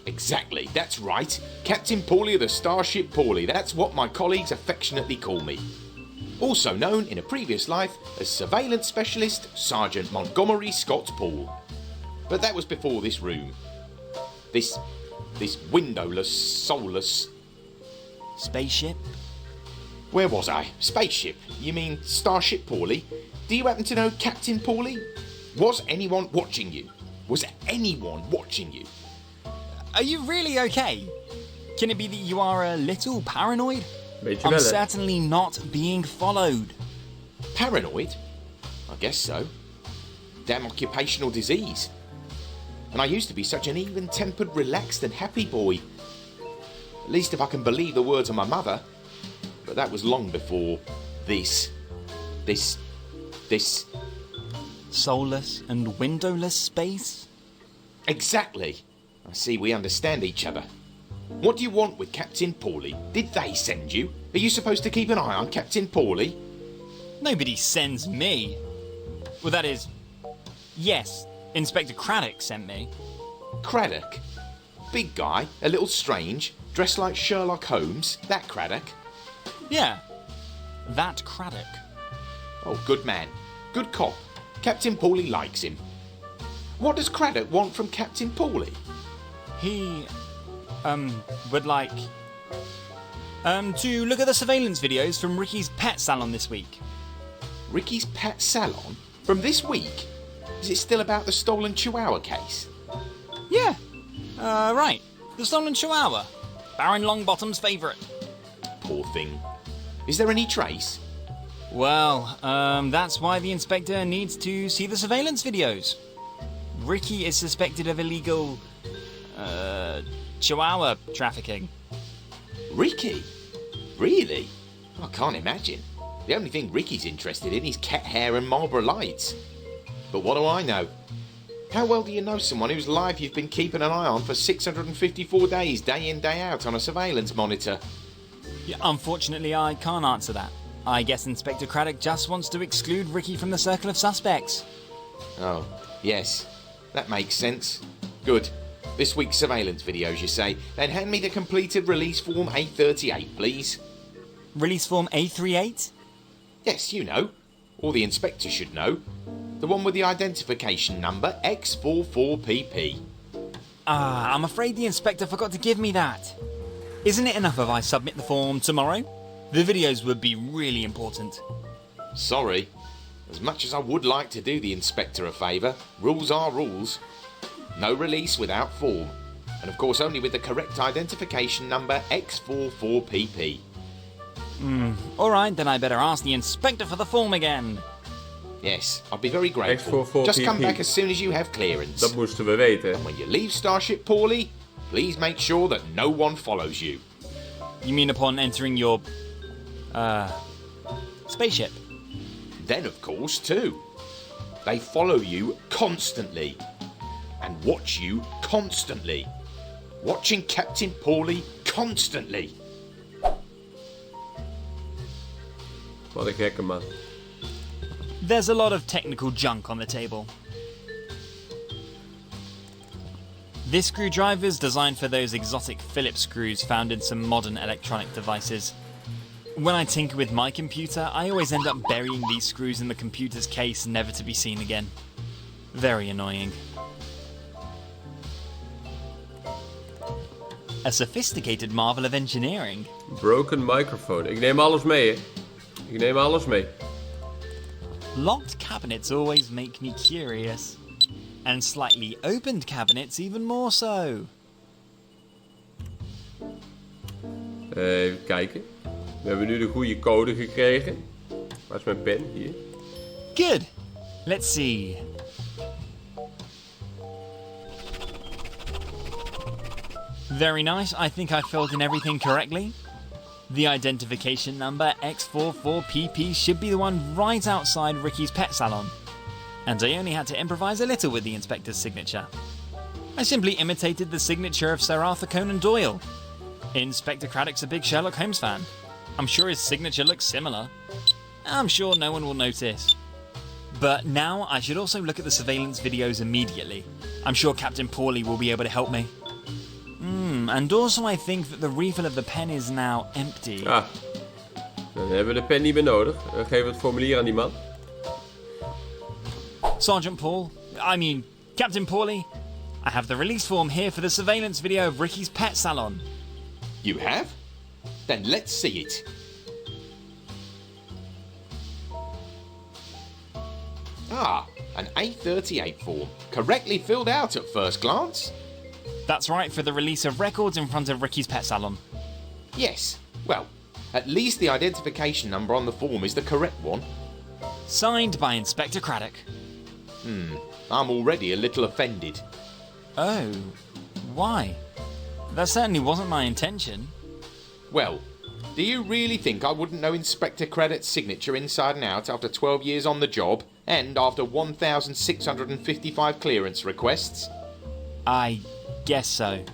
Exactly, that's right. Captain Paulie of the Starship Paulie. That's what my colleagues affectionately call me. Also known in a previous life as Surveillance Specialist Sergeant Montgomery Scott Paul. But that was before this room. This windowless, soulless... Spaceship? Where was I? Spaceship? You mean Starship Paulie? Do you happen to know Captain Paulie? Was anyone watching you? Was anyone watching you? Are you really okay? Can it be that you are a little paranoid? Beetje I'm wel, hè? certainly not being followed. Paranoid? I guess so. Damn occupational disease. And I used to be such an even-tempered, relaxed and happy boy. At least if I can believe the words of my mother. But that was long before this. Soulless and windowless space? Exactly. I see we understand each other. What do you want with Captain Paulie? Did they send you? Are you supposed to keep an eye on Captain Paulie? Nobody sends me. Well, that is... Yes, Inspector Craddock sent me. Craddock? Big guy, a little strange, dressed like Sherlock Holmes, that Craddock? Yeah, that Craddock. Oh, good man. Good cop. Captain Paulie likes him. What does Craddock want from Captain Paulie? He, would like, to look at the surveillance videos from Ricky's pet salon this week. Ricky's pet salon? From this week? Is it still about the stolen chihuahua case? Yeah, right. The stolen chihuahua. Baron Longbottom's favourite. Poor thing. Is there any trace? Well, that's why the inspector needs to see the surveillance videos. Ricky is suspected of illegal, chihuahua trafficking. Ricky? Really? I can't imagine. The only thing Ricky's interested in is cat hair and Marlboro Lights. But what do I know? How well do you know someone whose life you've been keeping an eye on for 654 days, day in, day out, on a surveillance monitor? Yeah, unfortunately, I can't answer that. I guess Inspector Craddock just wants to exclude Ricky from the circle of suspects. Oh, yes. That makes sense. Good. This week's surveillance videos, you say? Then hand me the completed release form A38, please. Release form A38? Yes, you know. Or the inspector should know. The one with the identification number X44PP. I'm afraid the inspector forgot to give me that. Isn't it enough if I submit the form tomorrow? The videos would be really important. Sorry. As much as I would like to do the inspector a favour, rules are rules. No release without form. And of course only with the correct identification number X44PP. Alright, then I better ask the inspector for the form again. Yes, I'll be very grateful. X44PP. Just come back as soon as you have clearance. Dat moesten we weten. And when you leave Starship Paulie, please make sure that no one follows you. You mean upon entering your, spaceship? Then, of course, too. They follow you constantly. And watch you constantly. Watching Captain Paulie constantly. Wat een gekke man. There's a lot of technical junk on the table. This screwdriver is designed for those exotic Phillips screws found in some modern electronic devices. When I tinker with my computer, I always end up burying these screws in the computer's case, never to be seen again. Very annoying. A sophisticated marvel of engineering. Broken microphone. Ik neem alles mee, hè. Ik neem alles mee. Locked cabinets always make me curious. And slightly opened cabinets even more so. Even kijken. We hebben nu de goede code gekregen. Waar is mijn pen? Hier. Good. Let's see. Very nice. I think I filled in everything correctly. The identification number X44PP should be the one right outside Ricky's pet salon. And I only had to improvise a little with the inspector's signature. I simply imitated the signature of Sir Arthur Conan Doyle. Inspector Craddock's a big Sherlock Holmes fan. I'm sure his signature looks similar. I'm sure no one will notice. But now I should also look at the surveillance videos immediately. I'm sure Captain Paulie will be able to help me. And also I think that the refill of the pen is now empty. Ah, Dan hebben we de pen niet meer nodig. Dan geven we het formulier aan die man. Sergeant Paul, Captain Paulie, I have the release form here for the surveillance video of Ricky's pet salon. You have? Then let's see it. Ah, an A38 form. Correctly filled out at first glance. That's right, for the release of records in front of Ricky's pet salon. Yes. Well, at least the identification number on the form is the correct one. Signed by Inspector Craddock. I'm already a little offended. Oh, why? That certainly wasn't my intention. Well, do you really think I wouldn't know Inspector Craddock's signature inside and out after 12 years on the job and after 1,655 clearance requests? I guess so.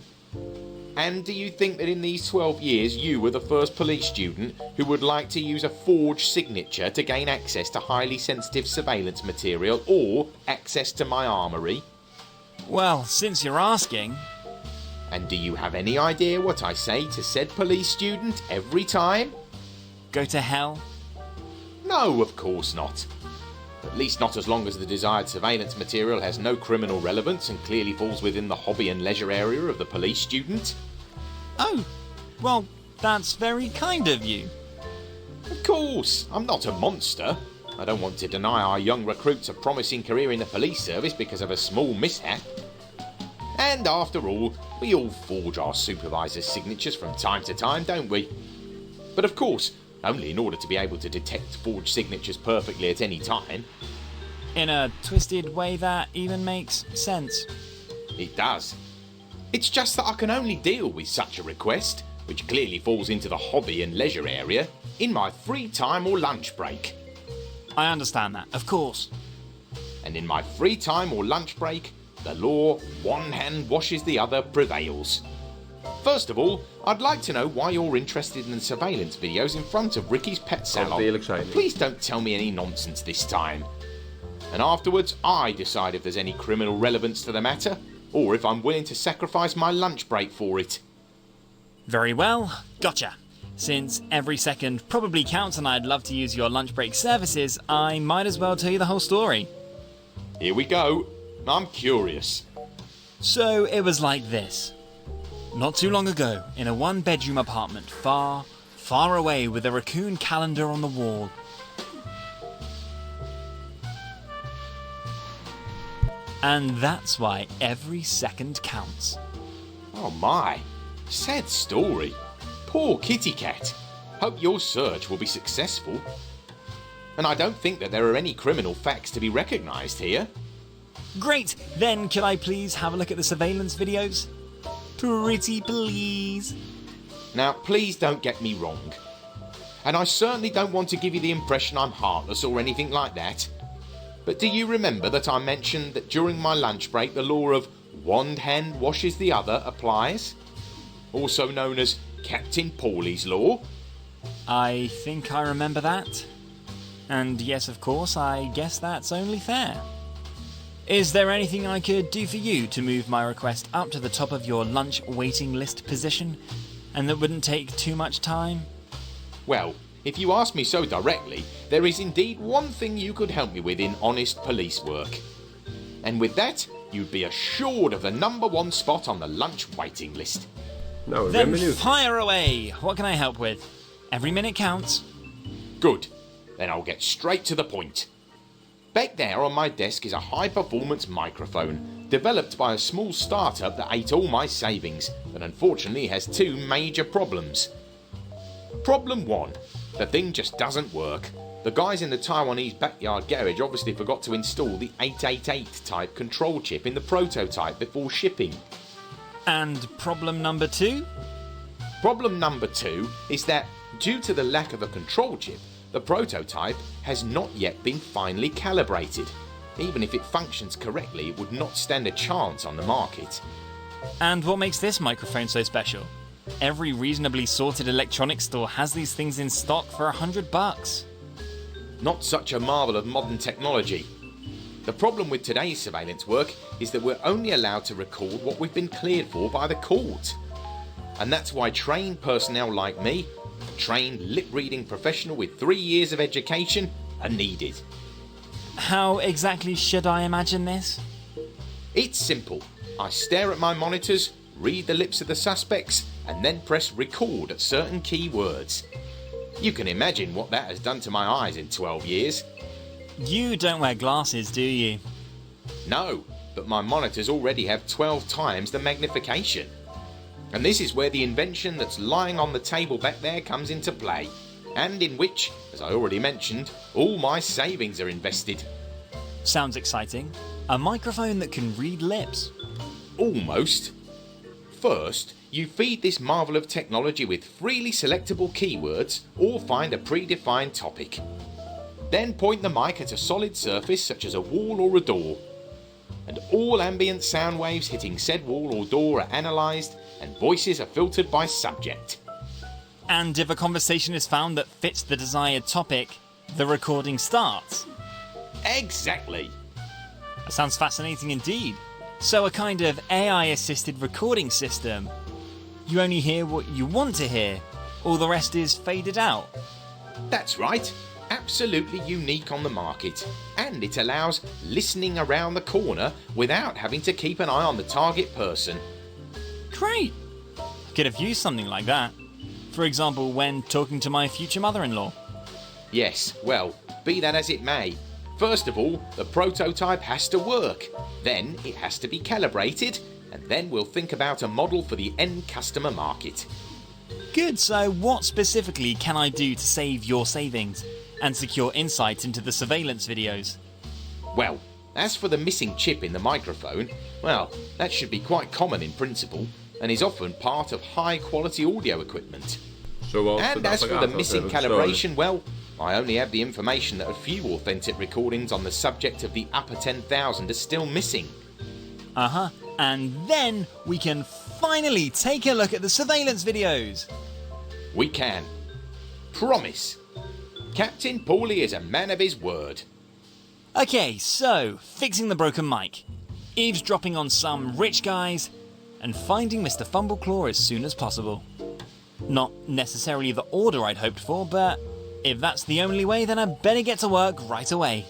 And do you think that in these 12 years you were the first police student who would like to use a forged signature to gain access to highly sensitive surveillance material or access to my armoury? Well, since you're asking... And do you have any idea what I say to said police student every time? Go to hell? No, of course not. At least not as long as the desired surveillance material has no criminal relevance and clearly falls within the hobby and leisure area of the police student. Oh, well, that's very kind of you. Of course, I'm not a monster. I don't want to deny our young recruits a promising career in the police service because of a small mishap. And after all, we all forge our supervisors' signatures from time to time, don't we? But of course, only in order to be able to detect forged signatures perfectly at any time. In a twisted way that even makes sense. It does. It's just that I can only deal with such a request, which clearly falls into the hobby and leisure area, in my free time or lunch break. I understand that, of course. And in my free time or lunch break, the law, one hand washes the other, prevails. First of all, I'd like to know why you're interested in the surveillance videos in front of Ricky's pet salon. Please don't tell me any nonsense this time. And afterwards, I decide if there's any criminal relevance to the matter, or if I'm willing to sacrifice my lunch break for it. Very well, gotcha. Since every second probably counts and I'd love to use your lunch break services, I might as well tell you the whole story. Here we go. I'm curious. So it was like this. Not too long ago, in a one-bedroom apartment far, far away with a raccoon calendar on the wall. And that's why every second counts. Oh my, sad story. Poor kitty cat. Hope your search will be successful. And I don't think that there are any criminal facts to be recognised here. Great, then could I please have a look at the surveillance videos? Pretty please. Now, please don't get me wrong. And I certainly don't want to give you the impression I'm heartless or anything like that. But do you remember that I mentioned that during my lunch break the law of one hand washes the other applies? Also known as Captain Paulie's Law? I think I remember that. And yes, of course, I guess that's only fair. Is there anything I could do for you to move my request up to the top of your lunch waiting list position, and that wouldn't take too much time? Well, if you ask me so directly, there is indeed one thing you could help me with in honest police work. And with that, you'd be assured of the #1 spot on the lunch waiting list. Nou, ik ben Then benieuwd. fire away! What can I help with? Every minute counts. Good. Then I'll get straight to the point. Back there on my desk is a high-performance microphone, developed by a small startup that ate all my savings, and unfortunately has two major problems. Problem 1. The thing just doesn't work. The guys in the Taiwanese backyard garage obviously forgot to install the 888 type control chip in the prototype before shipping. And problem number 2? Problem number 2 is that, due to the lack of a control chip, the prototype has not yet been finely calibrated. Even if it functions correctly, it would not stand a chance on the market. And what makes this microphone so special? Every reasonably sorted electronics store has these things in stock for $100. Not such a marvel of modern technology. The problem with today's surveillance work is that we're only allowed to record what we've been cleared for by the court. And that's why trained personnel like me trained lip-reading professional with 3 years of education are needed. How exactly should I imagine this? It's simple. I stare at my monitors, read the lips of the suspects, and then press record at certain key words. You can imagine what that has done to my eyes in 12 years. You don't wear glasses, do you? No, but my monitors already have 12 times the magnification. And this is where the invention that's lying on the table back there comes into play, and in which, as I already mentioned, all my savings are invested. Sounds exciting. A microphone that can read lips. Almost. First, you feed this marvel of technology with freely selectable keywords or find a predefined topic. Then point the mic at a solid surface such as a wall or a door. And all ambient sound waves hitting said wall or door are analysed and voices are filtered by subject. And if a conversation is found that fits the desired topic, the recording starts. Exactly. That sounds fascinating indeed. So a kind of AI-assisted recording system. You only hear what you want to hear, all the rest is faded out. That's right. Absolutely unique on the market. And it allows listening around the corner without having to keep an eye on the target person. Great! I could have used something like that. For example, when talking to my future mother-in-law. Yes, well, be that as it may. First of all, the prototype has to work. Then it has to be calibrated. And then we'll think about a model for the end customer market. Good, so what specifically can I do to save your savings and secure insight into the surveillance videos? Well, as for the missing chip in the microphone, well, that should be quite common in principle and is often part of high quality audio equipment. And as for the missing calibration, well, I only have the information that a few authentic recordings on the subject of the upper 10,000 are still missing. Uh-huh, and then we can finally take a look at the surveillance videos. We can. Promise. Captain Paulie is a man of his word. Okay, so, fixing the broken mic, eavesdropping on some rich guys, and finding Mr. Fumbleclaw as soon as possible. Not necessarily the order I'd hoped for, but if that's the only way, then I better get to work right away.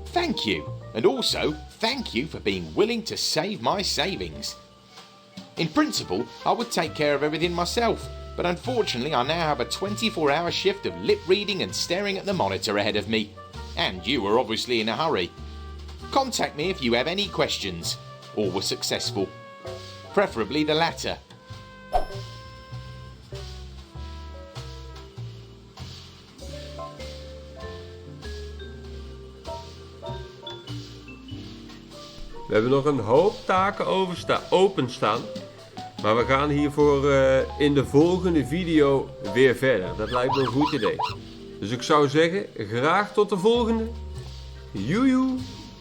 Thank you, and also thank you for being willing to save my savings. In principle, I would take care of everything myself, but unfortunately I now have a 24-hour shift of lip reading and staring at the monitor ahead of me. And you were obviously in a hurry. Contact me if you have any questions, or were successful. Preferably the latter. We hebben nog een hoop taken openstaan. Maar we gaan hiervoor in de volgende video weer verder. Dat lijkt me een goed idee. Dus ik zou zeggen, graag tot de volgende. Joejoe!